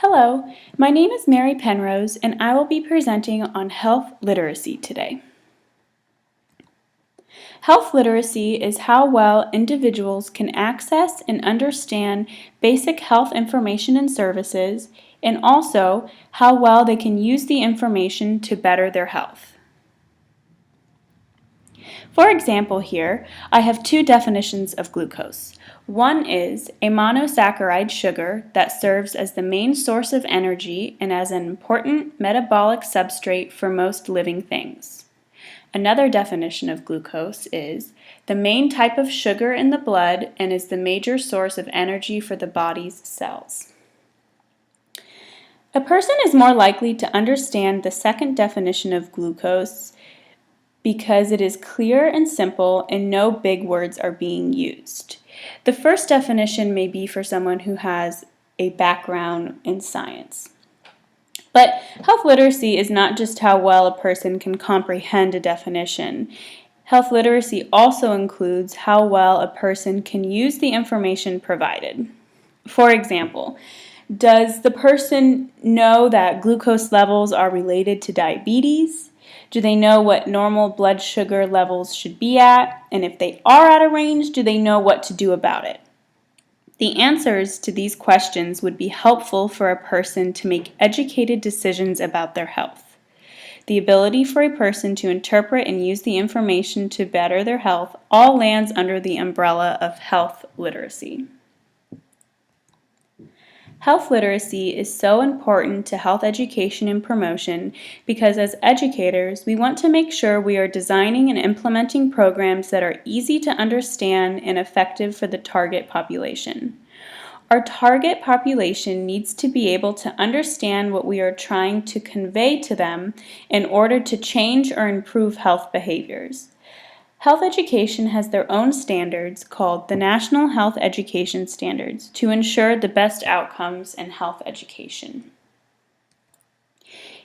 Hello, my name is Mary Penrose and I will be presenting on health literacy today. Health literacy is how well individuals can access and understand basic health information and services, and also how well they can use the information to better their health. For example here, I have two definitions of glucose. One is a monosaccharide sugar that serves as the main source of energy and as an important metabolic substrate for most living things. Another definition of glucose is the main type of sugar in the blood and is the major source of energy for the body's cells. A person is more likely to understand the second definition of glucose because it is clear and simple and no big words are being used. The first definition may be for someone who has a background in science. But health literacy is not just how well a person can comprehend a definition. Health literacy also includes how well a person can use the information provided. For example, does the person know that glucose levels are related to diabetes? Do they know what normal blood sugar levels should be at? And if they are out of range, do they know what to do about it? The answers to these questions would be helpful for a person to make educated decisions about their health. The ability for a person to interpret and use the information to better their health all lands under the umbrella of health literacy. Health literacy is so important to health education and promotion because as educators, we want to make sure we are designing and implementing programs that are easy to understand and effective for the target population. Our target population needs to be able to understand what we are trying to convey to them in order to change or improve health behaviors. Health education has their own standards called the National Health Education Standards to ensure the best outcomes in health education.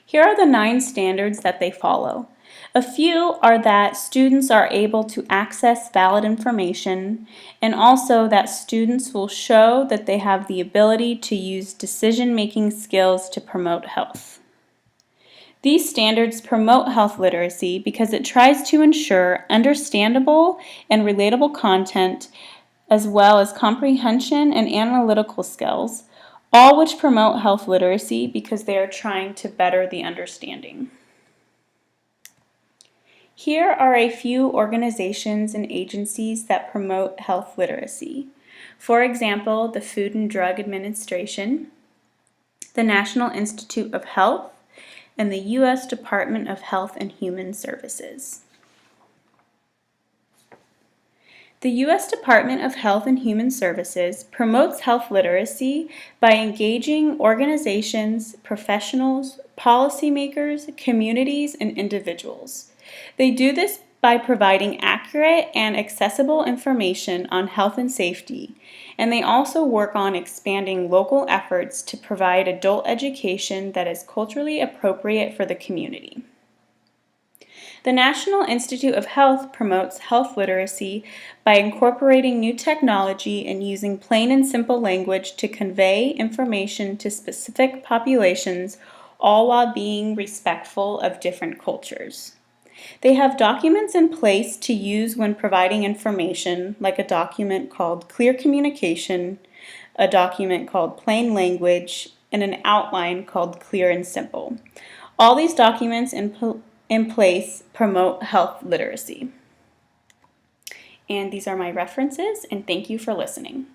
Here are the 9 standards that they follow. A few are that students are able to access valid information and also that students will show that they have the ability to use decision-making skills to promote health. These standards promote health literacy because it tries to ensure understandable and relatable content as well as comprehension and analytical skills, all which promote health literacy because they are trying to better the understanding. Here are a few organizations and agencies that promote health literacy. For example, the Food and Drug Administration, the National Institute of Health, and the U.S. Department of Health and Human Services. The U.S. Department of Health and Human Services promotes health literacy by engaging organizations, professionals, policymakers, communities, and individuals. They do this by providing accurate and accessible information on health and safety, and they also work on expanding local efforts to provide adult education that is culturally appropriate for the community. The National Institute of Health promotes health literacy by incorporating new technology and using plain and simple language to convey information to specific populations, all while being respectful of different cultures. They have documents in place to use when providing information, like a document called Clear Communication, a document called Plain Language, and an outline called Clear and Simple. All these documents in place promote health literacy. And these are my references, and thank you for listening.